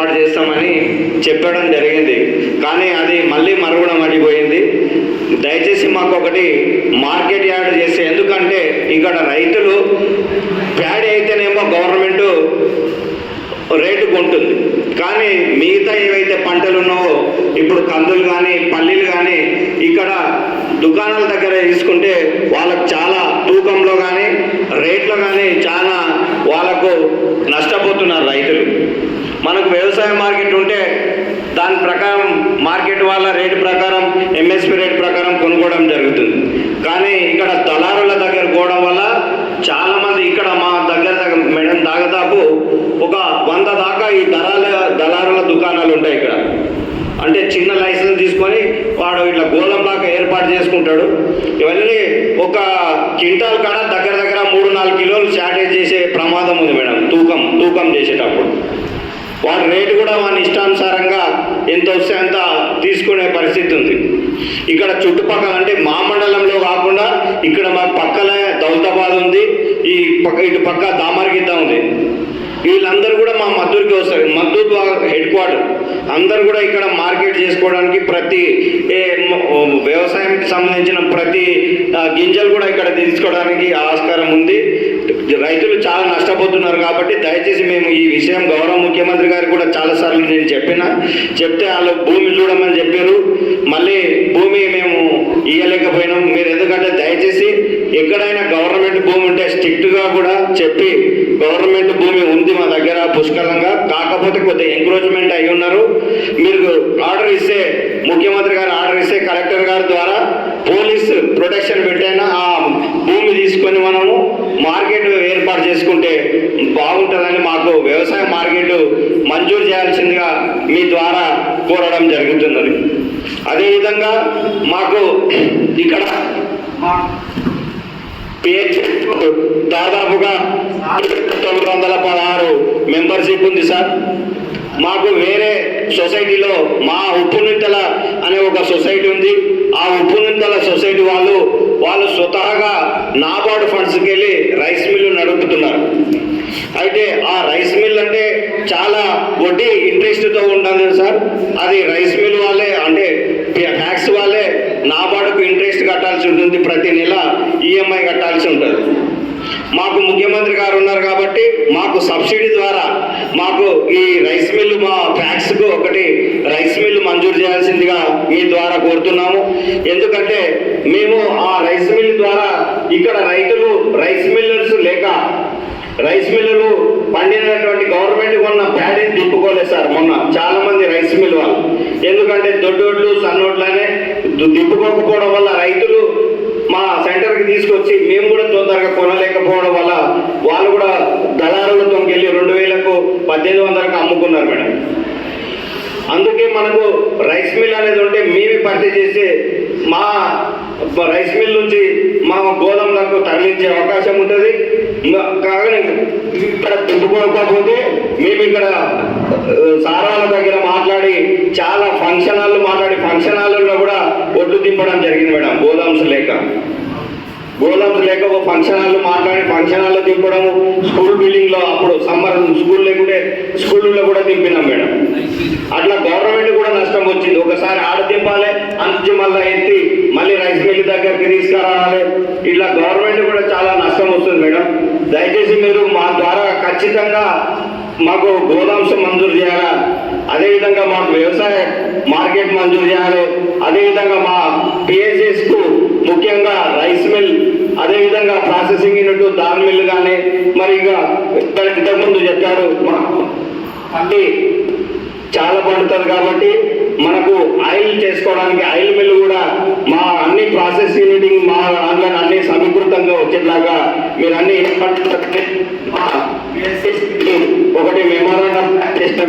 ఏర్పాటు చేస్తామని చెప్పడం జరిగింది. కానీ అది మళ్ళీ మరుగున పడిపోయింది. దయచేసి మాకు ఒకటి మార్కెట్ యార్డ్ చేస్తే, ఎందుకంటే ఇక్కడ రైతులు ప్యాడీ అయితేనేమో గవర్నమెంట్ రేటు కొంటుంది, కానీ మిగతా ఏవైతే పంటలు ఉన్నావో ఇప్పుడు కందులు కానీ పల్లీలు కానీ ఇక్కడ దుకాణాల దగ్గర తీసుకుంటే వాళ్ళకు చాలా తూకంలో కానీ రేట్లో కానీ చాలా వాళ్ళకు నష్టపోతున్నారు రైతులు. మనకు వ్యవసాయ మార్కెట్ ఉంటే దాని ప్రకారం మార్కెట్ వాళ్ళ రేటు ప్రకారం ఎంఎస్పి రేటు ప్రకారం కొనుక్కోవడం జరుగుతుంది. కానీ ఇక్కడ దళారుల దగ్గర పోవడం వల్ల చాలామంది ఇక్కడ మా దగ్గర మేడం దాదాపు ఒక 100 దాకా ఈ దళారుల దుకాణాలు ఉంటాయి ఇక్కడ. అంటే చిన్న లైసెన్స్ తీసుకొని వాడు ఇట్లా గోళంలాగా ఏర్పాటు చేసుకుంటాడు. ఇవన్నీ ఒక క్వింటాల్ కాడ దగ్గర 3-4 కిలోలు షార్టేజ్ చేసే ప్రమాదం ఉంది మేడం. తూకం చేసేటప్పుడు వాడి రేటు కూడా వాని ఇష్టానుసారంగా ఎంత వస్తే అంత తీసుకునే పరిస్థితి ఉంది. ఇక్కడ చుట్టుపక్కల అంటే మా మండలంలో కాకుండా ఇక్కడ మాకు పక్కనే దౌలతాబాద్ ఉంది, ఇటు పక్క దామరగిద్ద ఉంది. వీళ్ళందరూ కూడా మా మద్దూరుకి వస్తారు. మద్దూరు హెడ్ క్వార్టర్ అందరూ కూడా ఇక్కడ మార్కెట్ చేసుకోవడానికి ప్రతి వ్యవసాయానికి సంబంధించిన ప్రతి గింజలు కూడా ఇక్కడ తీసుకోవడానికి ఆస్కారం ఉంది. రైతులు చాలా నష్టపోతున్నారు. కాబట్టి దయచేసి మేము ఈ విషయం గౌరవ ముఖ్యమంత్రి గారికి కూడా చాలాసార్లు నేను చెప్తే వాళ్ళు భూమి చూడమని చెప్పారు. మళ్ళీ భూమి మేము ఇవ్వలేకపోయినాం. మీరు ఎందుకంటే దయచేసి ఎక్కడైనా గవర్నమెంట్ భూమి ఉంటే స్ట్రిక్ట్గా కూడా చెప్పి, గవర్నమెంట్ భూమి ఉంది మా దగ్గర పుష్కలంగా, కాకపోతే కొద్దిగా ఎంక్రోచ్మెంట్ అయి ఉన్నారు, మీరు ఆర్డర్ ఇస్తే ముఖ్యమంత్రి గారు ఆర్డర్ ఇస్తే కలెక్టర్ గారి ద్వారా పోలీస్ ప్రొటెక్షన్ పెట్టైనా ఆ భూమి తీసుకొని మనము మార్కెట్ ఏర్పాటు చేసుకుంటే బాగుంటుందని మాకు వ్యవసాయ మార్కెట్ మంజూరు చేయాల్సిందిగా మీ ద్వారా కోరడం జరుగుతున్నది. అదేవిధంగా మాకు ఇక్కడ దాదాపుగా 916 మెంబర్షిప్ ఉంది సార్. మాకు వేరే సొసైటీలో మా ఉప్పునింతల అనే ఒక సొసైటీ ఉంది. ఆ ఉప్పునింతల సొసైటీ వాళ్ళు స్వతహాగా నాబార్డు ఫండ్స్కి వెళ్ళి రైస్ మిల్లు నడుపుతున్నారు. అయితే ఆ రైస్ మిల్ అంటే చాలా వడ్డీ ఇంట్రెస్ట్తో ఉంటుంది సార్. అది రైస్ మిల్ వాళ్ళే అంటే ట్యాక్స్ వాళ్ళే నాబార్డుకు ఇంట్రెస్ట్ కట్టాల్సి ఉంటుంది, ప్రతి నెల ఈఎంఐ కట్టాల్సి ఉంటుంది. మాకు ముఖ్యమంత్రి గారు ఉన్నారు కాబట్టి మాకు సబ్సిడీ ద్వారా మాకు ఈ రైస్ మిల్లు మా ట్యాక్స్కు ఒకటి రైస్ మిల్లు మంజూరు చేయాల్సిందిగా మీ ద్వారా కోరుతున్నాము. ఎందుకంటే మేము ఆ రైస్ మిల్ ద్వారా ఇక్కడ రైతులు రైస్ మిల్లర్స్ లేక రైస్ మిల్లులు పండినటువంటి గవర్నమెంట్ కొన్న ప్యాడీని దింపుకోలేదు సార్ మొన్న చాలా మంది రైస్ మిల్ వాళ్ళు. ఎందుకంటే దొడ్డోడ్లు సన్నోడ్లనే దింపుకోకపోవడం వల్ల రైతులు మా సెంటర్కి తీసుకొచ్చి మేము కూడా తొందరగా కొనలేకపోవడం వల్ల వాళ్ళు కూడా దళారులతో వెళ్ళి 2000కు 1800కు అమ్ముకున్నారు మేడం. అందుకే మనకు రైస్ మిల్ అనేది ఉంటే మేమే పర్చేజ్ చేసి మా రైస్ మిల్ నుంచి మా గోదాములకు తరలించే అవకాశం ఉంటుంది. కాగా ఇక్కడ దింపుకోకపోతే మేము ఇక్కడ సారాల దగ్గర మాట్లాడి చాలా ఫంక్షన్ హాల్లో కూడా ఒడ్లు దింపడం జరిగింది మేడం. గోదామ్స్ లేక ఫంక్షన్ హాల్లో మాట్లాడి ఫంక్షన్ హాల్లో దింపడము, స్కూల్ బిల్డింగ్లో అప్పుడు సమ్మర్ స్కూల్ లేకుంటే స్కూళ్ళలో కూడా దింపినాం మేడం. అట్లా గవర్నమెంట్ కూడా నష్టం వచ్చింది. ఒకసారి ఆడ దింపాలి, అంచు మళ్ళీ ఎత్తి మళ్ళీ రైస్ మిల్ దగ్గరికి తీసుకురావాలి. ఇట్లా గవర్నమెంట్ కూడా చాలా నష్టం వస్తుంది మేడం. దయచేసి మీరు మా ద్వారా ఖచ్చితంగా మాకు గోదాంశ మంజూరు చేయాలా, అదేవిధంగా మాకు వ్యవసాయ మార్కెట్ మంజూరు చేయాలి, అదేవిధంగా మా పిఎస్ఎస్కు ముఖ్యంగా రైస్ మిల్, అదేవిధంగా ప్రాసెసింగ్ యూనిట్ దాల్ మిల్ కానీ మరి ఇంకా ఇంతకుముందు చెప్పారు మళ్ళీ చాలా పండుతుంది కాబట్టి మనకు ఆయిల్ చేసుకోవడానికి ఆయిల్ మిల్ కూడా మా అన్ని ప్రాసెస్ యూనిటింగ్ మా దాంట్లో అన్ని సమీకృతంగా వచ్చేలాగా మీరు అన్ని ఒకటి మెమోరాండం చేసిన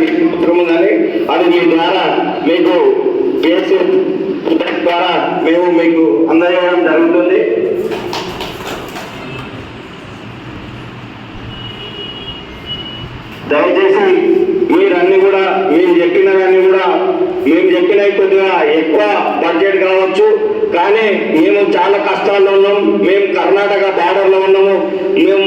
ఉందని అది మీ ద్వారా మీకు ద్వారా మేము మీకు అందజేయడం జరుగుతుంది. దయచేసి మీరన్నీ కూడా మేము చెప్పినవన్నీ కూడా మేము చెప్పినవి కొద్దిగా ఎక్కువ బడ్జెట్ కావచ్చు, కానీ మేము చాలా కష్టాల్లో ఉన్నాం. మేము కర్ణాటక బార్డర్లో ఉన్నాము.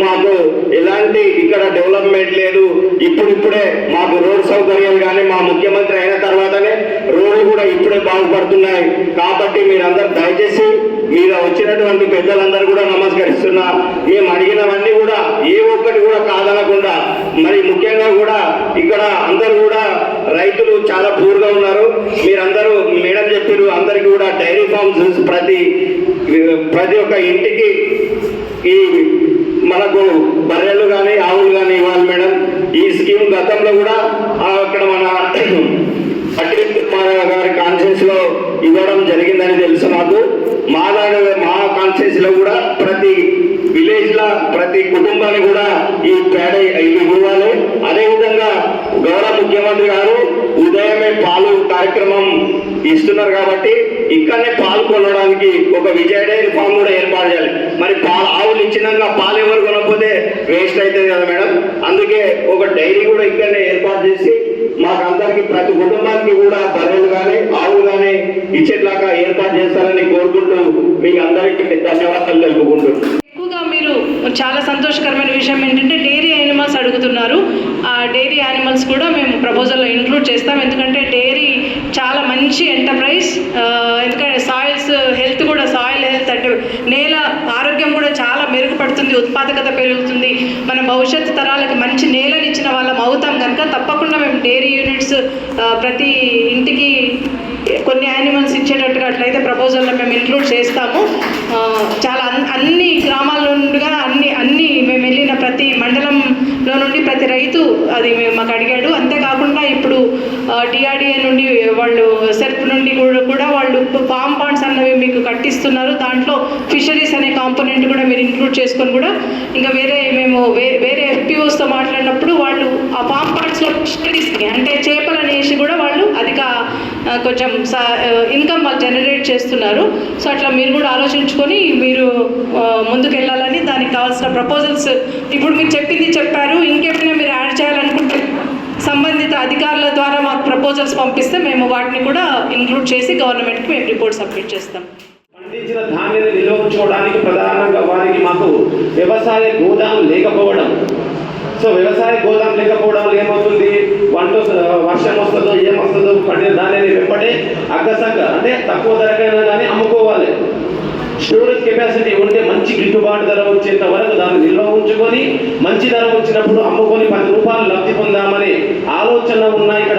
మాకు ఎలాంటి ఇక్కడ డెవలప్మెంట్ లేదు. ఇప్పుడిప్పుడే మాకు రోడ్ సౌకర్యాలు కానీ మా ముఖ్యమంత్రి అయిన తర్వాతనే రోడ్లు కూడా ఇప్పుడే బాగుపడుతున్నాయి. కాబట్టి మీరందరూ దయచేసి మీరు వచ్చినటువంటి పెద్దలందరూ కూడా నమస్కరిస్తున్నా. మేము అడిగినవన్నీ కూడా ఏ ఒక్కటి కూడా కాదనకుండా, మరి ముఖ్యంగా కూడా ఇక్కడ అందరూ కూడా రైతులు చాలా పూర్గా ఉన్నారు. మీరందరూ మేడం చెప్పారు, అందరికీ కూడా డైరీ ఫార్మ్స్ ప్రతి ఒక్క ఇంటికి ఈ మనకు బర్రెలు కానీ ఆవులు కానీ ఇవ్వాలి మేడం. ఈ స్కీమ్ గతంలో కూడా అక్కడ మన గారి కాన్ఫరెన్స్ లో ఇవ్వడం జరిగిందని తెలుసు మాకు. మా కాన్ఫరెన్స్ లో కూడా ప్రతి విలేజ్ లా ప్రతి కుటుంబాన్ని కూడా ఈ పేడ ఇవి ఇవ్వాలి. అదేవిధంగా గౌరవ ముఖ్యమంత్రి గారు ఉదయమే పాలు కార్యక్రమం ఇస్తున్నారు కాబట్టి ఇక్కడనే పాలు కొనడానికి ఒక విజయ డైరీ ఫామ్ కూడా ఏర్పాటు చేయాలి. మరి ఆవులు ఇచ్చినాక పాలు ఎవరు కొనకపోతే వేస్ట్ అవుతుంది కదా మేడం. అందుకే ఒక డైరీ కూడా ఇక్కడనే ఏర్పాటు చేసి మాకందరికి ప్రతి కుటుంబానికి కూడా బర్రెలు కానీ ఆవులు కానీ ఇచ్చేట్లాగా ఏర్పాటు చేస్తారని కోరుకుంటూ మీకు అందరికీ ధన్యవాదాలు తెలుపుకుంటున్నాను. ఎక్కువగా మీరు చాలా సంతోషకరమైన విషయం ఏంటంటే డైరీ యానిమల్స్ అడుగుతున్నారు. ఆ డైరీ యానిమల్స్ కూడా మేము ప్రపోజల్లో ఇంక్లూడ్ చేస్తాం. ఎందుకంటే డైరీ చాలా మంచి ఎంటర్ప్రైజ్. ఎందుకంటే సాయిల్ హెల్త్ అంటే నేల ఆరోగ్యం కూడా చాలా మెరుగుపడుతుంది, ఉత్పాదకత పెరుగుతుంది. మన భవిష్యత్తు తరాలకు మంచి నేలని ఇచ్చిన వాళ్ళం అవుతాం కనుక తప్పకుండా మేము డైరీ యూనిట్స్ ప్రతి ఇంటికి కొన్ని యానిమల్స్ ఇచ్చేటట్టుగా అట్లయితే ప్రపోజల్లో మేము ఇంక్లూడ్ చేస్తాము. చాలా అన్ని గ్రామాల నుండిగా అన్ని మేము వెళ్ళిన ప్రతి మండలంలో నుండి ప్రతి రైతు అది మాకు అడిగాడు. అంతేకాకుండా ఇప్పుడు డిఆర్డిఏ నుండి వాళ్ళు సెర్ప్ నుండి కూడా వాళ్ళు ఫామ్ పాండ్స్ అన్నవి మీకు కట్టిస్తున్నారు. దాంట్లో ఫిషరీస్ అనే కాంపోనెంట్ కూడా మీరు ఇంక్లూడ్ చేసుకొని కూడా ఇంకా మేము వేరే ఎఫ్పిఓస్తో మాట్లాడినప్పుడు వాళ్ళు ఆ ఫామ్ పాండ్స్లో ఫిషరీస్ అంటే చేపలు వేసి కూడా వాళ్ళు అధిక కొంచెం ఇన్కమ్ వాళ్ళు జనరేట్ చేస్తున్నారు. సో అట్లా మీరు కూడా ఆలోచించుకొని మీరు ముందుకు వెళ్ళాలని దానికి కావాల్సిన ప్రపోజల్స్ ఇప్పుడు మీరు చెప్పారు. ఇంకేమైనా మీరు యాడ్ చేయాలనుకుంటే సంబంధిత అధికారుల ద్వారా మాకు ప్రపోజల్స్ పంపిస్తే మేము వాటిని కూడా ఇంక్లూడ్ చేసి గవర్నమెంట్కి మేము రిపోర్ట్ సబ్మిట్ చేస్తాం. పండించిన ధాన్యాన్ని నిల్వ ఉంచుకోవడానికి ప్రధానంగా వారికి మాకు వ్యవసాయ గోదాం లేకపోవడం. సో వ్యవసాయ గోదాం లేకపోవడం వల్ల ఏమవుతుంది, వర్షం వస్తుందో ఏమొస్తుందో పండిన ధాన్యాన్ని వెంబడే అగ్గసంగా అంటే తక్కువ ధరకైనా కానీ అమ్ముకోవాలి. స్టోరేజ్ కెపాసిటీ ఉంటే మంచి గిట్టుబాటు ధర వచ్చేంత వరకు దాన్ని నిల్వ ఉంచుకొని మంచి ధర వచ్చినప్పుడు అమ్ముకొని 10 రూపాయలు లబ్ధి పొందామనే ఆలోచన ఉన్న ఇక